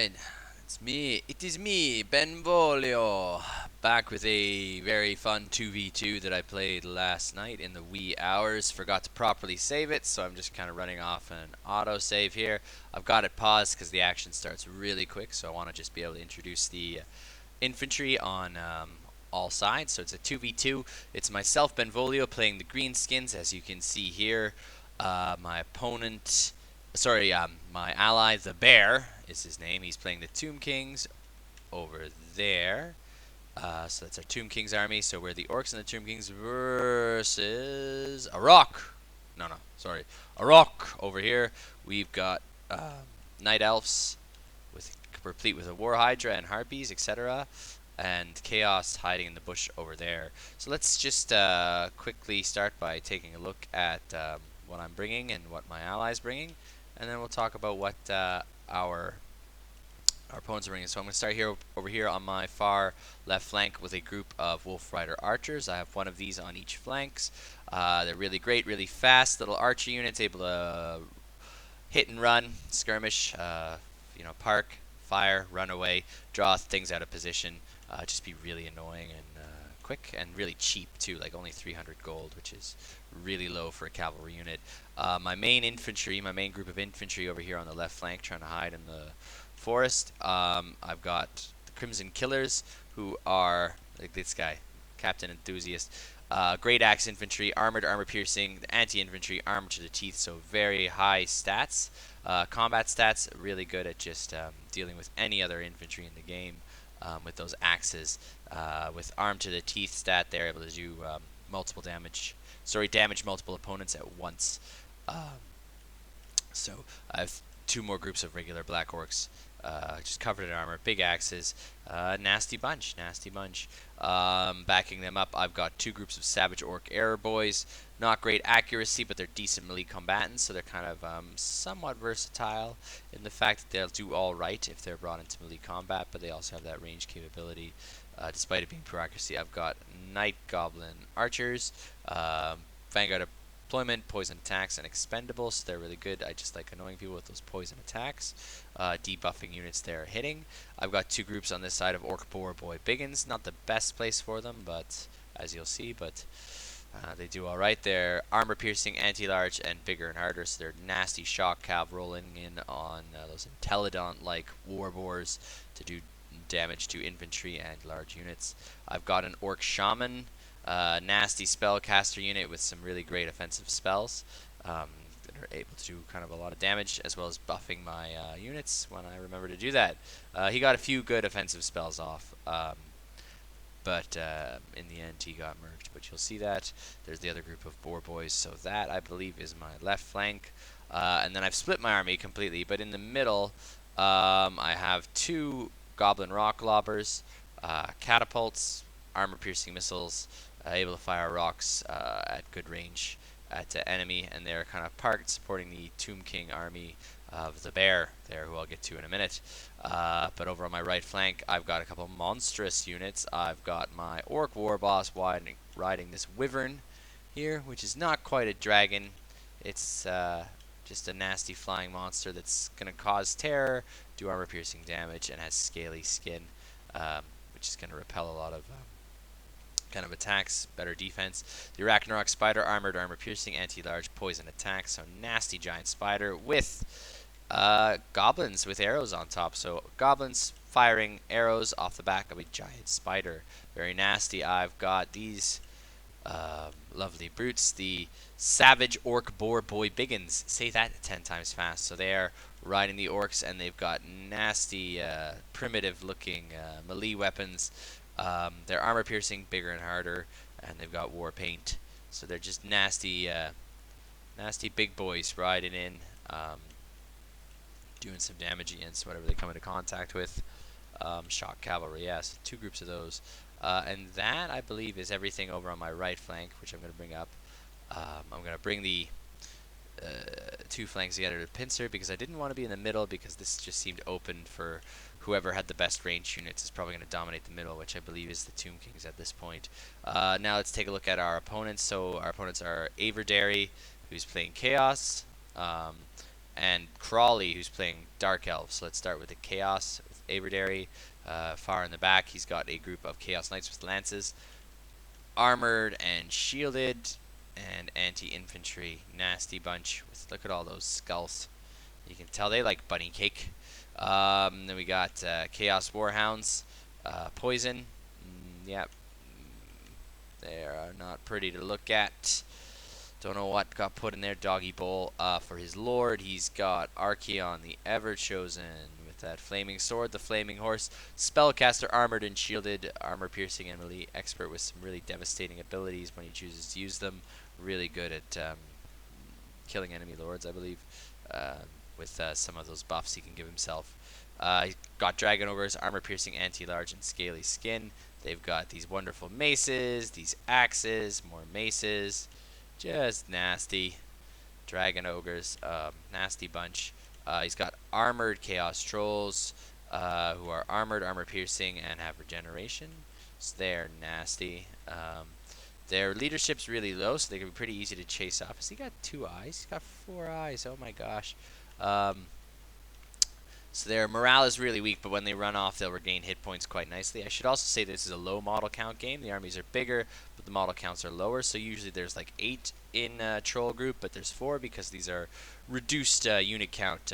Alright, it is me, Benvolio, back with a very fun 2v2 that I played last night in the wee hours. Forgot to properly save it, so I'm just kind of running off an auto save here. I've got it paused because the action starts really quick, so I want to just be able to introduce the infantry on all sides. So it's a 2v2. It's myself, Benvolio, playing the green skins, as you can see here. My opponent, my ally, the Bear, is his name. He's playing the Tomb Kings over there. So that's our Tomb Kings army. So we're the Orcs and the Tomb Kings versus a rock. A rock over here. We've got Night Elves replete with a War Hydra and Harpies, etc. And Chaos hiding in the bush over there. So let's just quickly start by taking a look at what I'm bringing and what my ally's bringing, and then we'll talk about what our opponents are bringing. So I'm going to start here over here on my far left flank with a group of Wolf Rider archers. I have one of these on each flanks. They're really great, really fast little archer units, able to hit and run, skirmish, park, fire, run away, draw things out of position, just be really annoying and quick and really cheap too, like only 300 gold, which is really low for a cavalry unit. My main group of infantry over here on the left flank, trying to hide in the forest. I've got the Crimson Killers, who are like this guy, Captain Enthusiast. Great axe infantry, armored, armor piercing, anti-infantry, armor to the teeth, so very high stats. Combat stats, really good at just dealing with any other infantry in the game with those axes. With arm to the teeth stat, they're able to do damage multiple opponents at once. So I have two more groups of regular black orcs, just covered in armor, big axes, nasty bunch. Backing them up, I've got two groups of savage orc error boys. Not great accuracy, but they're decent melee combatants, so they're kind of somewhat versatile in the fact that they'll do all right if they're brought into melee combat, but they also have that range capability. Despite it being poor accuracy, I've got Night Goblin archers, Vanguard deployment, poison attacks, and expendable, so they're really good. I just like annoying people with those poison attacks. Debuffing units there hitting. I've got two groups on this side of Orc Boar Boy Biggins. Not the best place for them, but as you'll see, they do alright. They're armor piercing, anti-large, and bigger and harder, so they're nasty shock cav rolling in on those Intelligent-like war boars to do damage to infantry and large units. I've got an Orc Shaman, nasty spellcaster unit with some really great offensive spells that are able to do kind of a lot of damage, as well as buffing my units when I remember to do that. He got a few good offensive spells off, but in the end he got murked, but you'll see that. There's the other group of boar boys, so that I believe is my left flank. And then I've split my army completely, but in the middle I have two goblin rock lobbers, catapults, armor piercing missiles, able to fire rocks at good range at enemy, and they're kind of parked supporting the Tomb King army of the Bear there, who I'll get to in a minute. But over on my right flank, I've got a couple monstrous units. I've got my Orc War Boss riding this Wyvern here, which is not quite a dragon. It's just a nasty flying monster that's going to cause terror, do armor piercing damage, and has scaly skin, which is going to repel a lot of kind of attacks, better defense. The Arachnarok Spider, armored, armor piercing, anti-large, poison attacks, so nasty giant spider with goblins with arrows on top. So goblins firing arrows off the back of a giant spider. Very nasty. I've got these lovely brutes, the Savage Orc Boar Boy Biggins. Say that 10 times fast. So they are riding the orcs, and they've got nasty, primitive looking melee weapons. They're armor piercing, bigger and harder, and they've got war paint. So they're just nasty big boys riding in, doing some damage against whatever they come into contact with. Shock cavalry, yes, two groups of those. And that, I believe, is everything over on my right flank, which I'm going to bring up. I'm going to bring the two flanks together to pincer, because I didn't want to be in the middle, because this just seemed open for whoever had the best range units is probably going to dominate the middle, which I believe is the Tomb Kings at this point. Now let's take a look at our opponents. So our opponents are Averdery, who's playing Chaos, and Crawly, who's playing Dark Elves. So let's start with the Chaos with Averdery. Far in the back, he's got a group of Chaos Knights with lances, armored and shielded, and anti-infantry. Nasty bunch. Look at all those skulls. You can tell they like bunny cake. Then we got Chaos Warhounds, poison. Yep, they are not pretty to look at. Don't know what got put in their doggy bowl. For his lord, he's got Archeon, the Ever-Chosen, with that flaming sword, the flaming horse, spellcaster, armored and shielded, armor-piercing and melee expert with some really devastating abilities when he chooses to use them. Really good at killing enemy lords, I believe, with some of those buffs he can give himself. He's got Dragon Ogres, armor-piercing, anti-large, and scaly skin. They've got these wonderful maces, these axes, more maces. Just nasty. Dragon Ogres, nasty bunch. He's got armored Chaos Trolls, who are armored, armor-piercing, and have regeneration. So they're nasty. Their leadership's really low, so they can be pretty easy to chase off. Has he got 2 eyes? He's got 4 eyes. Oh my gosh. So their morale is really weak, but when they run off, they'll regain hit points quite nicely. I should also say this is a low model count game. The armies are bigger, but the model counts are lower. So usually there's like 8 in a troll group, but there's 4 because these are reduced unit count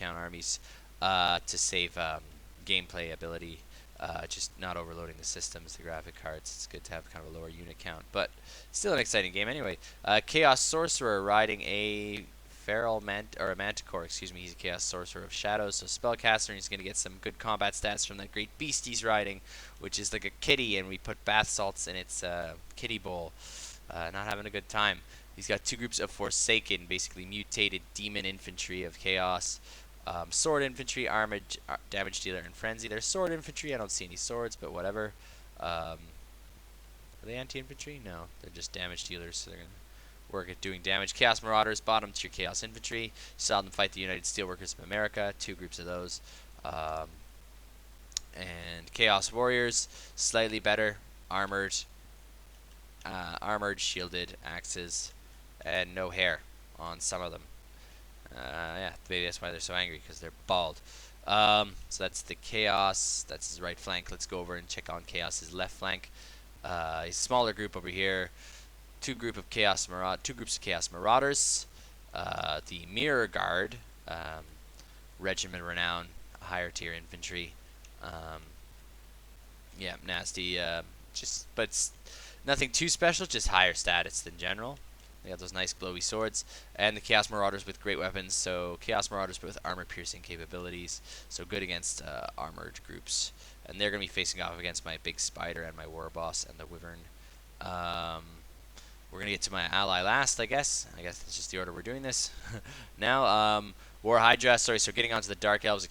armies to save gameplay ability. Just not overloading the systems, the graphic cards. It's good to have kind of a lower unit count, but still an exciting game anyway. Chaos Sorcerer riding a a Manticore, excuse me. He's a Chaos Sorcerer of Shadows, so Spellcaster, and he's going to get some good combat stats from that great beast he's riding, which is like a kitty, and we put bath salts in its kitty bowl. Not having a good time. He's got 2 groups of Forsaken, basically mutated demon infantry of Chaos. Sword infantry, armored, damage dealer, and frenzy. They're sword infantry. I don't see any swords, but whatever. Are they anti-infantry? No, they're just damage dealers, so they're going to work at doing damage. Chaos Marauders, bottom tier Chaos Infantry. Saw them fight the United Steelworkers of America. 2 groups of those. And Chaos Warriors, slightly better, armored, shielded, axes, and no hair on some of them. Yeah, maybe that's why they're so angry, because they're bald. So that's the Chaos. That's his right flank. Let's go over and check on Chaos's left flank. A smaller group over here. 2 groups of Chaos Marauders. The Mirror Guard, Regiment Renown, higher tier infantry. Yeah, nasty. But nothing too special. Just higher status than general. They got those nice glowy swords, and the Chaos Marauders with great weapons. So Chaos Marauders, but with armor-piercing capabilities. So good against armored groups. And they're gonna be facing off against my big spider and my war boss and the wyvern. We're going to get to my ally last, I guess. I guess that's just the order we're doing this. Now, War Hydra, so getting onto the Dark Elves,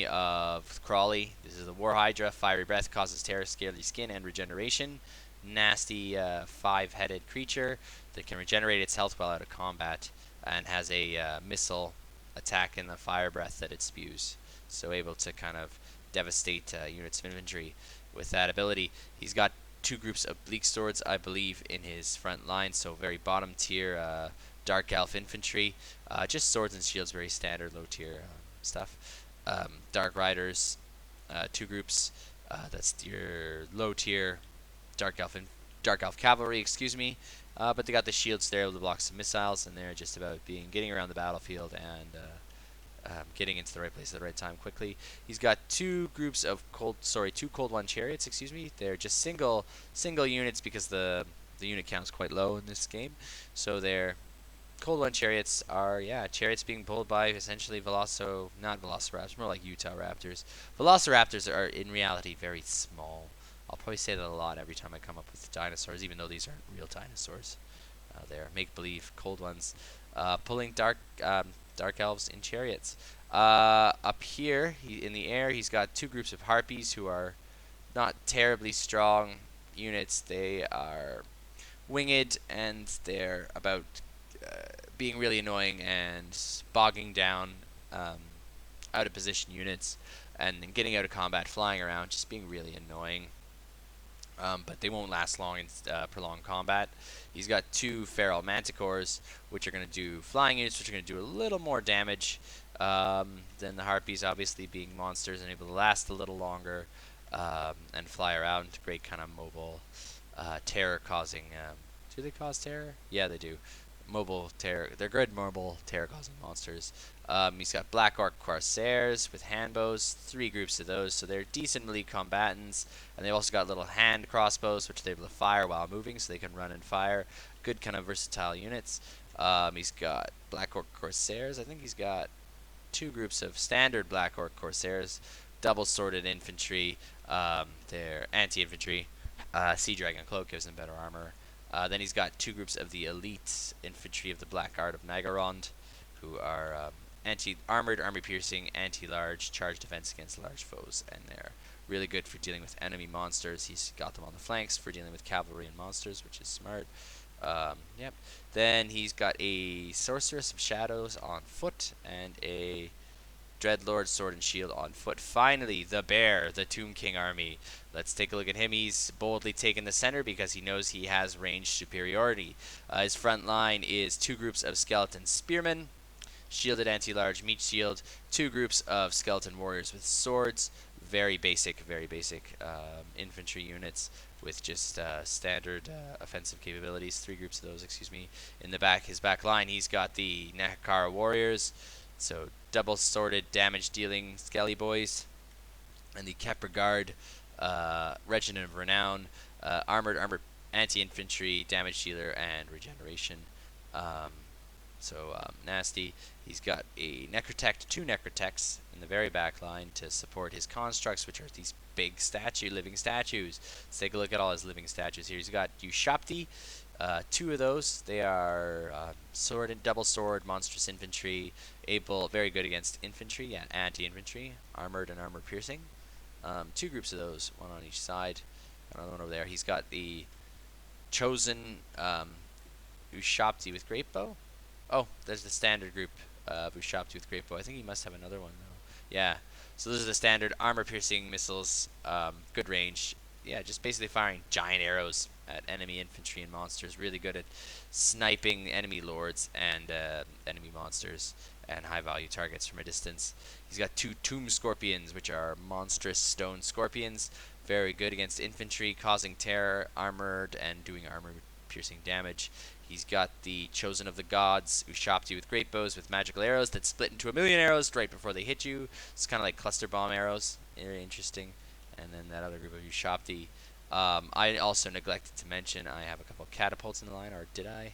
of Crawly. This is the War Hydra. Fiery Breath causes terror, scaly skin, and regeneration. Nasty 5-headed creature that can regenerate its health while out of combat, and has a missile attack in the Fire Breath that it spews. So able to kind of devastate units of infantry with that ability. He's got 2 groups of Bleak Swords, I believe, in his front line, so very bottom tier Dark Elf infantry. Just swords and shields, very standard low tier stuff. Dark Riders, 2 groups. That's your low tier Dark Elf cavalry, excuse me. But they got the shields there able to block some missiles, and they're just about getting around the battlefield and getting into the right place at the right time quickly. He's got 2 groups of two Cold One chariots, excuse me. They're just single units because the unit count is quite low in this game. So they're Cold One chariots are chariots being pulled by essentially not velociraptors, more like Utah raptors. Velociraptors are in reality very small. I'll probably say that a lot every time I come up with dinosaurs, even though these aren't real dinosaurs. They're make-believe Cold Ones, pulling dark elves in chariots. Up here, in the air, he's got 2 groups of harpies who are not terribly strong units. They are winged, and they're about being really annoying and bogging down out of position units, and then getting out of combat, flying around, just being really annoying. but they won't last long in prolonged combat. He's got 2 feral manticores, which are going to do flying units, which are going to do a little more damage than the harpies, obviously being monsters and able to last a little longer and fly around. Great kind of mobile terror causing. Do they cause terror? Yeah, they do. Mobile terror. They're good mobile terror causing monsters. He's got Black Orc Corsairs with handbows, 3 groups of those, so they're decent melee combatants. And they've also got little hand crossbows, which they're able to fire while moving, so they can run and fire. Good kind of versatile units. He's got Black Orc Corsairs. I think he's got 2 groups of standard Black Orc Corsairs, double sworded infantry. They're anti-infantry. Sea Dragon Cloak gives them better armor. Then he's got 2 groups of the elite infantry of the Black Art of Nagorond, who are anti-armored, armor-piercing, anti-large, charge defense against large foes, and they're really good for dealing with enemy monsters. He's got them on the flanks for dealing with cavalry and monsters, which is smart. Yep. Then he's got a Sorceress of Shadows on foot and a Dreadlord Sword and Shield on foot. Finally, the Bear, the Tomb King army. Let's take a look at him. He's boldly taken the center because he knows he has range superiority. His front line is 2 groups of skeleton spearmen, shielded anti-large meat shield, 2 groups of skeleton warriors with swords, very basic infantry units with just standard offensive capabilities. 3 groups of those, excuse me. In the back, his back line, he's got the Nakakara warriors, so double sworded damage dealing Skelly boys, and the Kepler Guard, Regiment of Renown, armored anti-infantry, damage dealer, and regeneration. Nasty. He's got a Necrotect, 2 Necrotects in the very back line to support his constructs, which are these big living statues. Let's take a look at all his living statues here. He's got Ushapti, 2 of those. They are sword and double sword, monstrous infantry, very good against infantry and anti-infantry, armored and armor piercing. 2 groups of those, 1 on each side. Another one over there. He's got the chosen Ushapti with great bow. Oh, there's the standard group of Ushapti with great bow. I think he must have another one though. Yeah. So those are the standard armor-piercing missiles. Good range. Yeah, just basically firing giant arrows at enemy infantry and monsters. Really good at sniping enemy lords and enemy monsters and high-value targets from a distance. He's got 2 tomb scorpions, which are monstrous stone scorpions. Very good against infantry, causing terror, armored, and doing armor-piercing damage. He's got the Chosen of the Gods, Ushapti with great bows with magical arrows that split into 1,000,000 arrows right before they hit you. It's kind of like cluster bomb arrows. Very interesting. And then that other group of Ushapti. I also neglected to mention I have a couple catapults in the line, or did I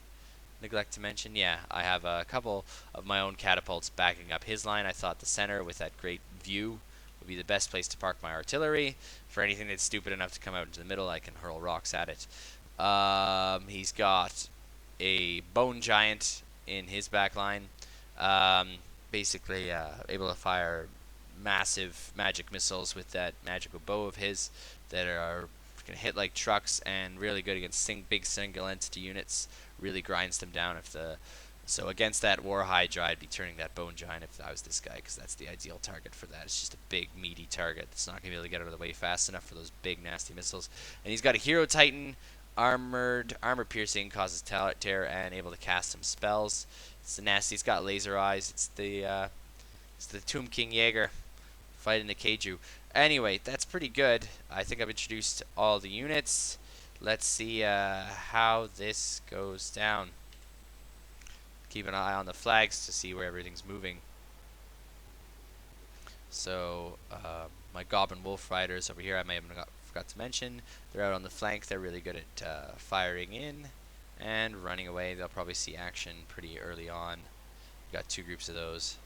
neglect to mention? Yeah, I have a couple of my own catapults backing up his line. I thought the center with that great view would be the best place to park my artillery. For anything that's stupid enough to come out into the middle, I can hurl rocks at it. He's got a bone giant in his back line, basically able to fire massive magic missiles with that magical bow of his that are can hit like trucks and really good against big single entity units. Really grinds them down. So against that War Hydra, I'd be turning that bone giant if I was this guy, because that's the ideal target for that. It's just a big meaty target that's not gonna be able to get out of the way fast enough for those big nasty missiles. And he's got a Hero Titan, armor piercing, causes terror, and able to cast some spells. It's the nasty. It's got laser eyes. It's the Tomb King Jaeger fighting the Keiju. Anyway, that's pretty good. I think I've introduced all the units. Let's see how this goes down. Keep an eye on the flags to see where everything's moving. So my Goblin Wolf Riders over here, I may have forgot to mention, they're out on the flank. They're really good at firing in and running away. They'll probably see action pretty early on. Got 2 groups of those.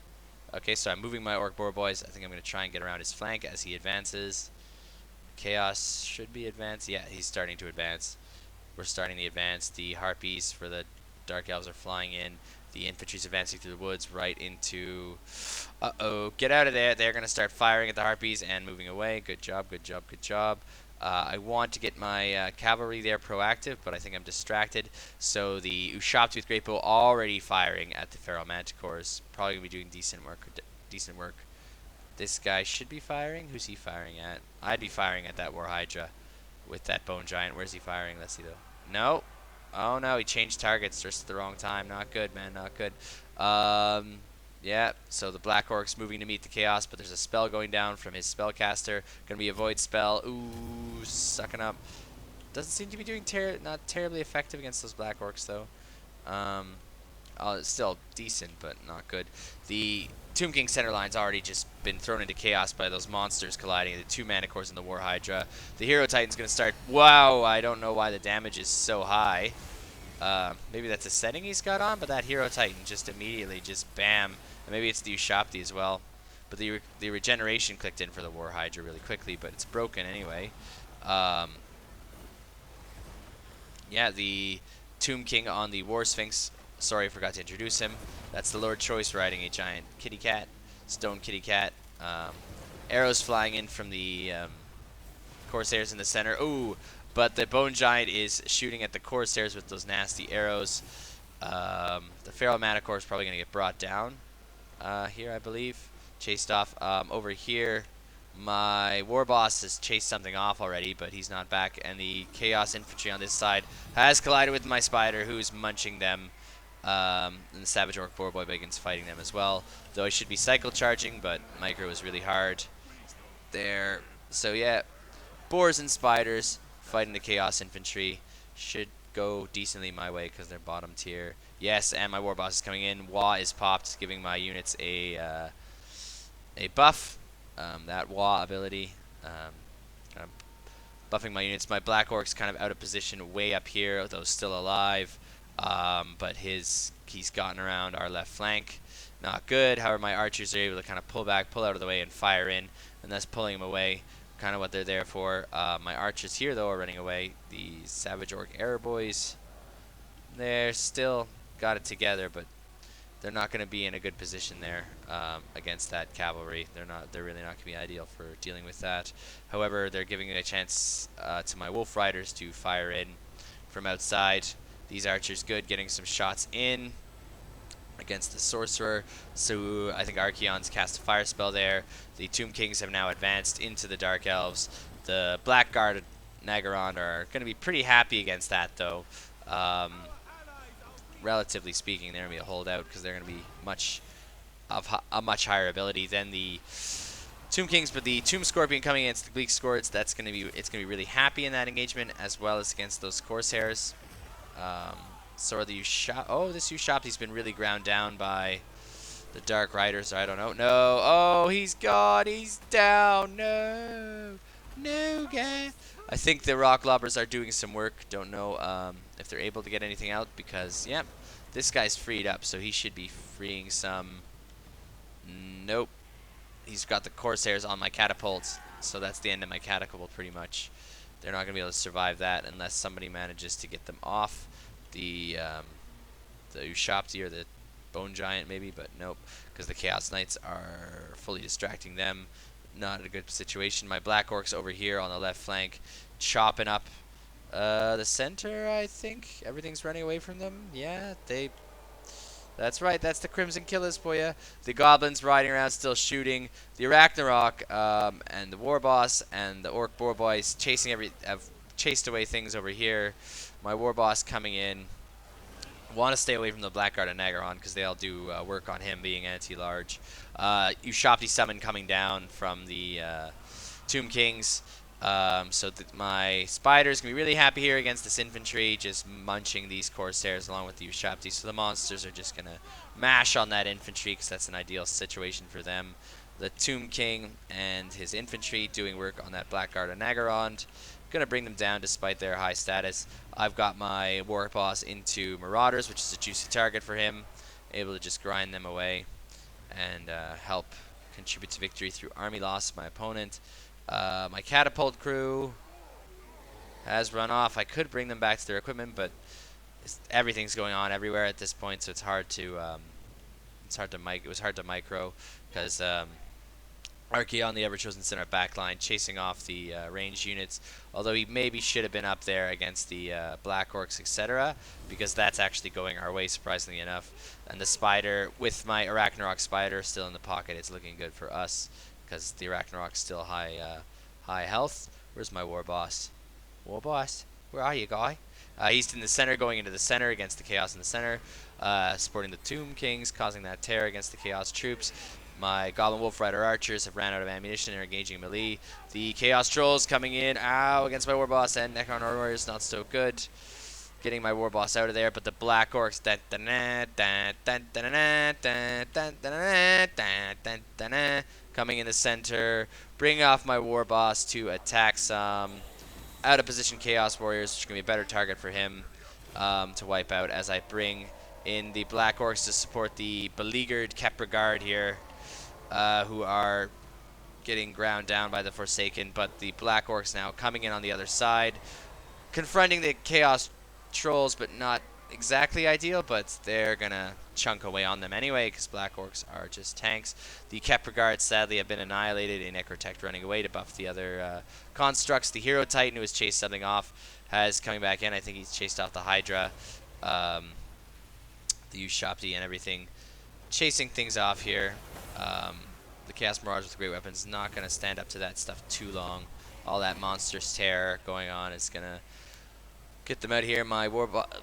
Okay, so I'm moving my Orc Boar Boys. I think I'm going to try and get around his flank as he advances. Chaos should be advanced. Yeah, he's starting to advance. We're starting the advance. The Harpies for the Dark Elves are flying in. The infantry's advancing through the woods right into... Uh-oh, get out of there. They're going to start firing at the Harpies and moving away. Good job, good job, good job. I want to get my cavalry there proactive, but I think I'm distracted. So the Ushapti with Great Bow already firing at the Feral Manticores. Probably going to be doing decent work. This guy should be firing. Who's he firing at? I'd be firing at that War Hydra. with that Bone Giant. Where's he firing? Let's see though. No. Oh no, he changed targets just at the wrong time. Not good, man. Not good. Yeah, so the Black Orcs moving to meet the Chaos, but there's a spell going down from his spellcaster. Gonna be a Void spell. Ooh, sucking up. Doesn't seem to be doing not terribly effective against those Black Orcs though. It's still decent, but not good. The Tomb King center line's already just been thrown into chaos by those monsters colliding. The 2 mana cores in the War Hydra. The Hero Titan's gonna start. Wow, I don't know why the damage is so high. Maybe that's a setting he's got on, but that Hero Titan just immediately just bam. And maybe it's the Ushapti as well. But the regeneration clicked in for the War Hydra really quickly, but it's broken anyway. Yeah, the Tomb King on the War Sphinx. Sorry, I forgot to introduce him. That's the Lord Choice riding a giant kitty cat, stone kitty cat. Arrows flying in from the Corsairs in the center. Ooh, but the Bone Giant is shooting at the Corsairs with those nasty arrows. The Feral Manicore is probably going to get brought down here, I believe. Chased off. Over here, my War Boss has chased something off already, but he's not back. And the Chaos Infantry on this side has collided with my Spider, who's munching them. And the Savage Orc Boar Boy begins fighting them as well. Though I should be cycle charging, but micro is really hard there. So yeah, Boars and Spiders fighting the Chaos Infantry. Should go decently my way because they're bottom tier. Yes, and my War Boss is coming in. Wah is popped, giving my units a buff. That Wah ability. Kind of buffing my units. My Black Orc's kind of out of position way up here, though still alive. But he's gotten around our left flank. Not good. However, my archers are able to kind of pull back, pull out of the way, and fire in, and that's pulling him away. Kind of what they're there for. My archers here, though, are running away. The Savage Orc Error Boys, they're still got it together, but they're not going to be in a good position there against that cavalry. They're really not going to be ideal for dealing with that. However, they're giving a chance to my Wolf Riders to fire in from outside. These archers good, getting some shots in against the sorcerer. So I think Archaon's cast a fire spell there. The Tomb Kings have now advanced into the Dark Elves. The Blackguard Nagaron are going to be pretty happy against that, though. Relatively speaking, they're going to be a holdout because they're going to be a much higher ability than the Tomb Kings. But the Tomb Scorpion coming against the Bleak Scourge, it's going to be really happy in that engagement, as well as against those Corsairs. So the this Ushapti's been really ground down by the Dark Riders. I don't know. No. Oh, he's gone. He's down. No. No, guys. I think the Rock Lobbers are doing some work. Don't know if they're able to get anything out because, yeah, this guy's freed up, so he should be freeing some. Nope. He's got the Corsairs on my catapults, so that's the end of my catapult pretty much. They're not going to be able to survive that unless somebody manages to get them off the Ushapti or the Bone Giant maybe, but nope, because the Chaos Knights are fully distracting them. Not a good situation. My Black Orcs over here on the left flank chopping up the center, I think. Everything's running away from them. Yeah, that's right, that's the Crimson Killers for you. The Goblins riding around still shooting. The Ragnarok and the War Boss and the Orc Boar Boys have chased away things over here. My War Boss coming in. Want to stay away from the Blackguard and Nagaron because they all do work on him being anti-large. Ushapti Summon coming down from the Tomb Kings. So my Spider's going to be really happy here against this infantry, just munching these Corsairs along with the Ushapti. So the monsters are just going to mash on that infantry because that's an ideal situation for them. The Tomb King and his infantry doing work on that Blackguard and Nagaron. Going to bring them down despite their high status. I've got my War Boss into Marauders, which is a juicy target for him. Able to just grind them away and help contribute to victory through army loss. My opponent. My Catapult crew has run off. I could bring them back to their equipment, but everything's going on everywhere at this point, so it's hard to it was hard to micro because Archaon, the Ever-Chosen Center backline, chasing off the ranged units, although he maybe should have been up there against the Black Orcs, etc., because that's actually going our way, surprisingly enough. And the Spider, with my Arachnarok Spider still in the pocket, it's looking good for us, because the Arachnarok's still high health. Where's my War Boss? War boss, where are you, guy? He's in the center, going into the center against the Chaos in the center, supporting the Tomb Kings, causing that tear against the Chaos troops. My Goblin Wolf Rider archers have ran out of ammunition and are engaging melee. The Chaos Trolls coming in, against my War Boss, and Necron Warriors, not so good. Getting my War Boss out of there, but the Black Orcs, coming in the center, bringing off my War Boss to attack some out of position Chaos Warriors, which is going to be a better target for him to wipe out, as I bring in the Black Orcs to support the beleaguered Kepler Guard here, who are getting ground down by the Forsaken. But the Black Orcs now coming in on the other side, confronting the Chaos Trolls, but not exactly ideal, but they're going to chunk away on them anyway, because Black Orcs are just tanks. The Kepler Guards sadly have been annihilated, a Necrotect running away to buff the other constructs. The Hero Titan, who has chased something off, has coming back in. I think he's chased off the Hydra, the Ushopti and everything, chasing things off here. The Chaos Mirage with great weapons not going to stand up to that stuff too long. All that monstrous terror going on is going to get them out of here. My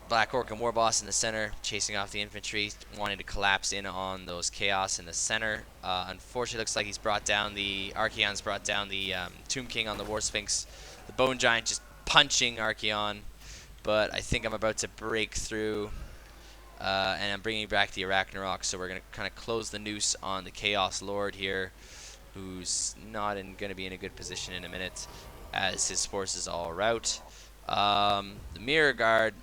Black Orc and War Boss in the center, chasing off the infantry, wanting to collapse in on those Chaos in the center. Unfortunately, looks like he's brought down the Archaeon's brought down the Tomb King on the War Sphinx. The Bone Giant just punching Archaeon, but I think I'm about to break through, and I'm bringing back the Arachnarok. So we're going to kind of close the noose on the Chaos Lord here, who's not going to be in a good position in a minute, as his forces all rout. The Mirror Guard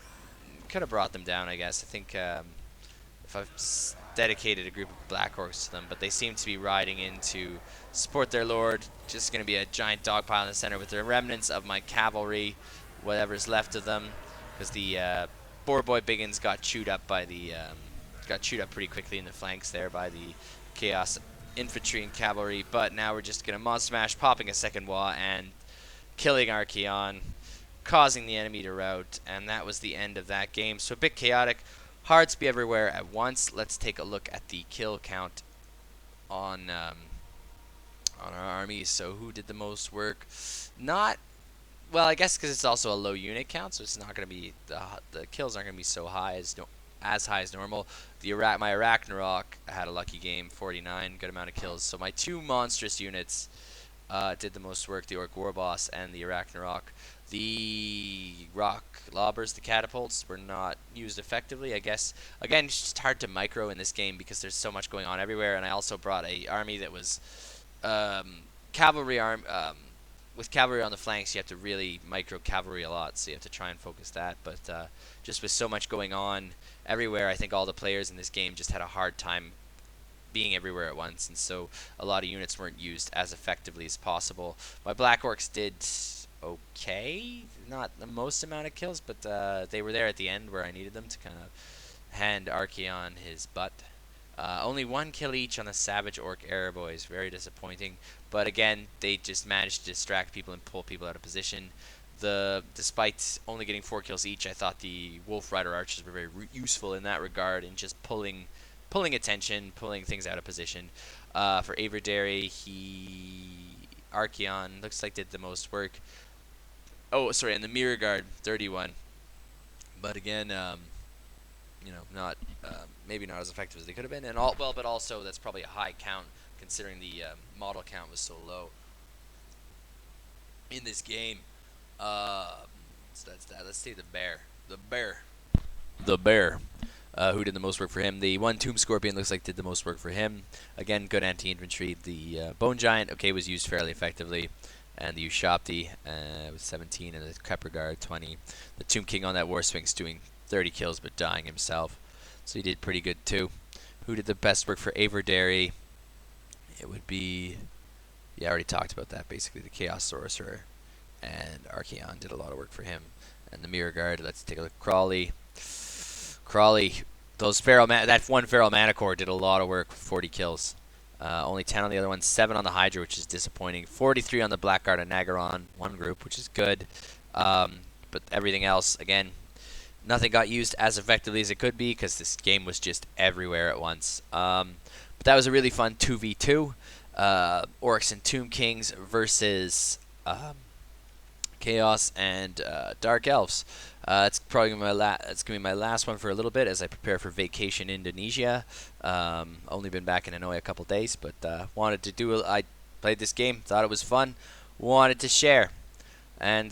could have brought them down, I guess. I think if I've dedicated a group of Black Orcs to them, but they seem to be riding in to support their lord. Just going to be a giant dog pile in the center with the remnants of my cavalry, whatever's left of them, because the Boar Boy Biggins got chewed up by the pretty quickly in the flanks there by the Chaos infantry and cavalry. But now we're just going to Mod Smash, popping a second wall and killing Archaeon, causing the enemy to rout, and that was the end of that game. So a bit chaotic, hard to be everywhere at once. Let's take a look at the kill count on our armies. So who did the most work? Not well, I guess because it's also a low unit count, so it's not going to be the kills aren't going to be so high as high as normal. My Arachnarok had a lucky game, 49, good amount of kills. So my two monstrous units did the most work: the Orc War Boss and the Arachnarok. The rock lobbers, the catapults, were not used effectively, I guess. Again, it's just hard to micro in this game because there's so much going on everywhere. And I also brought a army that was cavalry with cavalry on the flanks. You have to really micro cavalry a lot, so you have to try and focus that. But just with so much going on everywhere, I think all the players in this game just had a hard time being everywhere at once, and so a lot of units weren't used as effectively as possible. My Black Orcs did okay, not the most amount of kills, but they were there at the end where I needed them to kind of hand Archaeon his butt. Only one kill each on the Savage Orc Air Boys, very disappointing. But again, they just managed to distract people and pull people out of position. Despite only getting 4 kills each, I thought the Wolf Rider Archers were very useful in that regard, in just pulling attention, pulling things out of position. For Averdery, Archaeon looks like did the most work. Oh, sorry, and the Mirror Guard, 31. But again, not maybe not as effective as they could have been, and but also that's probably a high count considering the model count was so low in this game. So that's that. Let's see the bear. Who did the most work for him? The one Tomb Scorpion looks like did the most work for him. Again, good anti-infantry. The Bone Giant, okay, was used fairly effectively. And the Ushopti with 17, and the Kepler Guard 20. The Tomb King on that War Sphinx doing 30 kills but dying himself. So he did pretty good too. Who did the best work for Averdery? It would be, yeah, I already talked about that, basically the Chaos Sorcerer. And Archaeon did a lot of work for him. And the Mirror Guard, let's take a look. Crawly, that one Feral Manicore did a lot of work with 40 kills. Only 10 on the other one, 7 on the Hydra, which is disappointing. 43 on the Blackguard and Nagaron, one group, which is good. But everything else, again, nothing got used as effectively as it could be because this game was just everywhere at once. But that was a really fun 2v2. Orcs and Tomb Kings versus Chaos and Dark Elves. It's probably it's gonna be my last one for a little bit as I prepare for vacation in Indonesia. Only been back in Hanoi a couple days, but wanted to do. I played this game, thought it was fun, wanted to share, and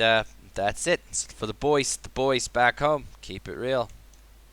that's it. It's for the boys back home. Keep it real.